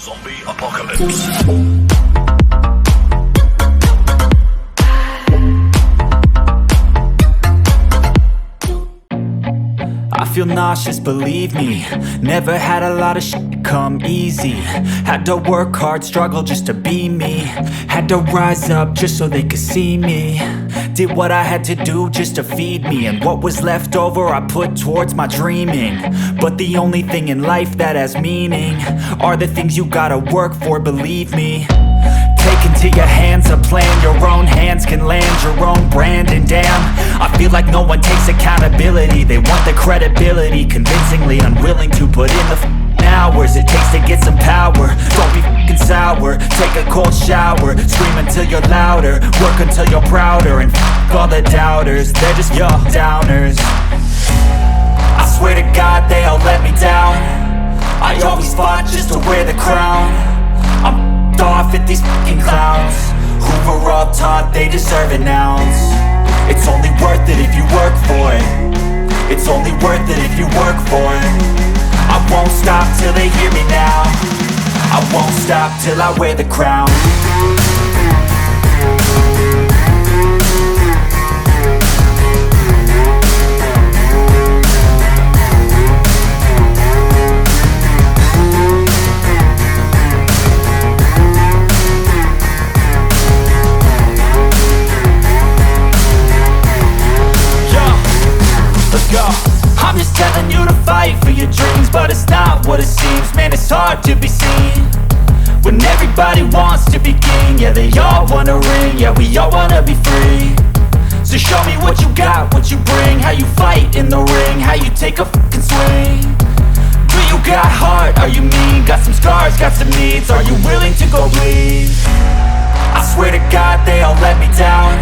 Zombie apocalypse. I feel nauseous, believe me. Never had a lot of shit come easy. Had to work hard, struggle just to be me. Had to rise up just so they could see me. Did what I had to do just to feed me. And what was left over I put towards my dreaming. But the only thing in life that has meaning are the things you gotta work for, believe me. Take into your hands a plan. Your own hands can land your own brand. And damn, I feel like no one takes accountability. They want the credibility, convincingly unwilling to put in the hours it takes to get some power. Don't be f***ing sour, take a cold shower. Scream until you're louder, work until you're prouder. And f*** all the doubters, they're just your downers. I swear to God they all let me down. I always fought just to wear the crown. I'm off at these fucking clowns who were all taught they deserve an ounce. It's only worth it if you work for it. It's only worth it if you work for it. I won't stop till they hear me now. I won't stop till I wear the crown. I'm just telling you to fight for your dreams, but it's not what it seems. Man, it's hard to be seen when everybody wants to be king. Yeah, they all wanna ring, yeah, we all wanna be free. So show me what you got, what you bring. How you fight in the ring, how you take a fucking swing. Do you got heart, are you mean? Got some scars, got some needs, are you willing to go bleed? I swear to God they all let me down.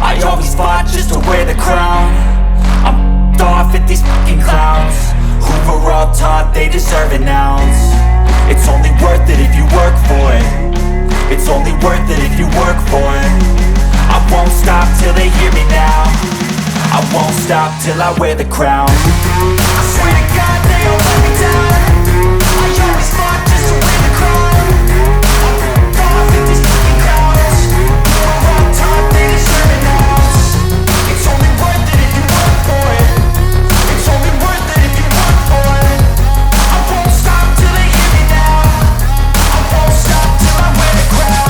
I always fought just to wear the crown. I'm off at these fucking clowns who were all taught they deserve an ounce. It's only worth it if you work for it. It's only worth it if you work for it. I won't stop till they hear me now. I won't stop till I wear the crown. I swear to God they all let me down. I always fought just to wear the crown. I'm off at these fucking clowns who were all taught they deserve an ounce. It's only worth it if you work for it. It's only worth it if you work for it. I won't stop till they hear me now. I won't stop till I wear the crown.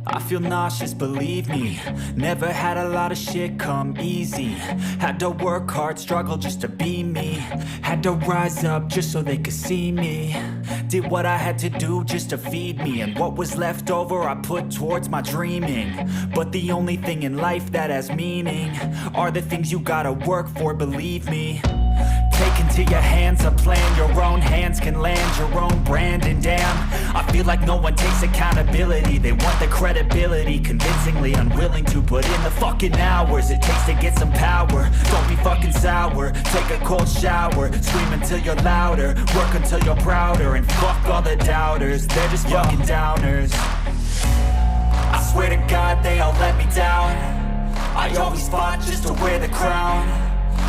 I feel nauseous, believe me. Never had a lot of shit come easy. Had to work hard, struggle just to be me. Had to rise up just so they could see me. Did what I had to do just to feed me. And what was left over I put towards my dreaming. But the only thing in life that has meaning are the things you gotta work for, believe me. Take into your hands a plan. Your own hands can land your own brand. And damn, I feel like no one takes accountability. They want the credibility, convincingly unwilling to put in the fucking hours it takes to get some power. Don't be fucking sour, take a cold shower. Scream until you're louder, work until you're prouder. And fuck all the doubters, they're just fucking downers. I swear to God they all let me down. I always fought just to wear the crown.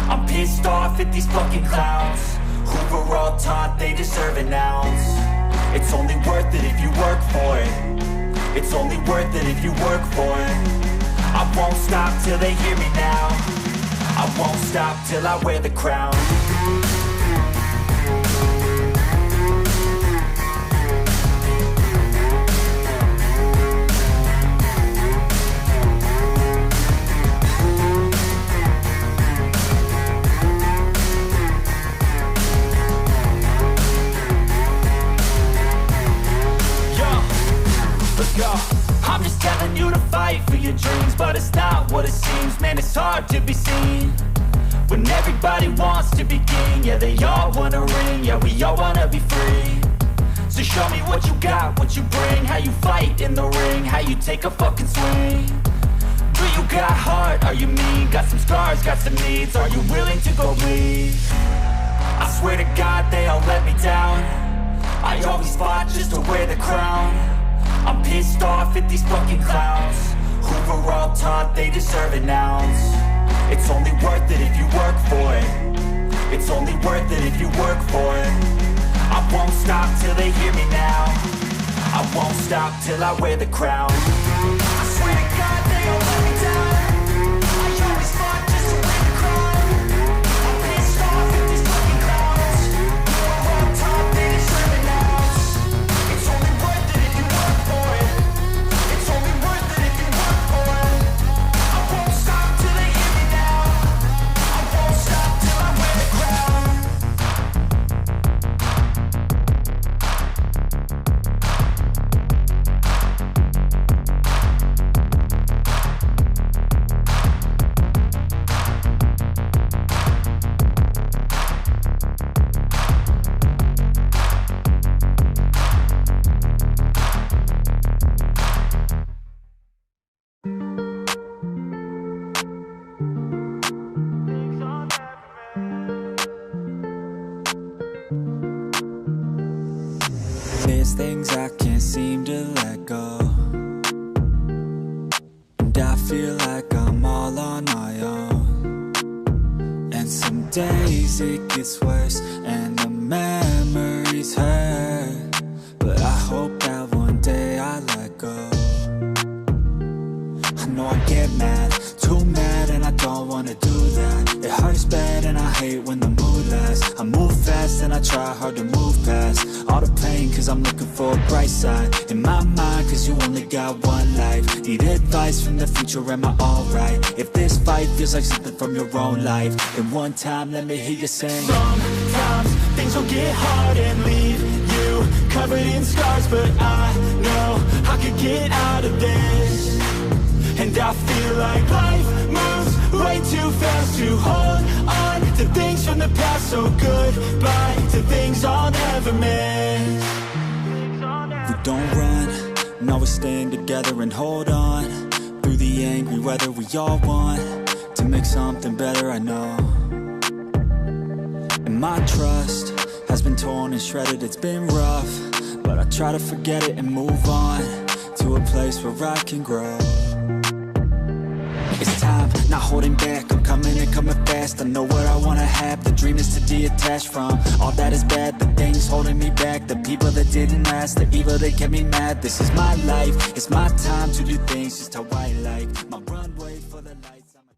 I'm pissed off at these fucking clowns who were all taught they deserve an ounce. It's only worth it if you work for it. It's only worth it if you work for it. I won't stop till they hear me now. I won't stop till I wear the crown. I'm just telling you to fight for your dreams, but it's not what it seems. Man, it's hard to be seen when everybody wants to be king. Yeah, they all wanna ring, yeah, we all wanna be free. So show me what you got, what you bring. How you fight in the ring, how you take a fucking swing. Do you got heart? Are you mean? Got some scars, got some needs. Are you willing to go bleed? I swear to God they all let me down. I always fought just to wear the crown. I'm pissed off at these fucking clowns who were all taught they deserve an ounce. It's only worth it if you work for it. It's only worth it if you work for it. I won't stop till they hear me now. I won't stop till I wear the crown. I swear to God they all let me down. I always fought just to wear the crown. I'm pissed off at these fucking clowns who are all taught they deserve an ounce. It's only worth it if you work for it. It's only worth it if you work for it. I won't stop till they hear me now. I won't stop till I wear the crown. There's things I can't seem to let go, and I feel like I'm all on my own. And some days it gets worse and the memories hurt, but I hope that one day I let go. I know I get mad, too mad, and I don't wanna do that. It hurts bad and I hate when the mood lasts. I move fast and I try hard to move past all the pain, cause I'm looking for a bright side in my mind, cause you only got one life. Need advice from the future, am I alright? If this fight feels like something from your own life, then one time let me hear you sing. Sometimes things will get hard and leave you covered in scars, but I know I could get out of this. And I feel like life moves way too fast to hold on to things from the past. So goodbye to things I'll never miss. We don't run, now we're staying together and hold on through the angry weather. We all want to make something better, I know. And my trust has been torn and shredded, it's been rough, but I try to forget it and move on to a place where I can grow. It's time, not holding back, I'm coming and coming fast. I know what I wanna have, the dream is to detach from all that is bad, the things holding me back, the people that didn't last, the evil that kept me mad. This is my life, it's my time to do things just how I like.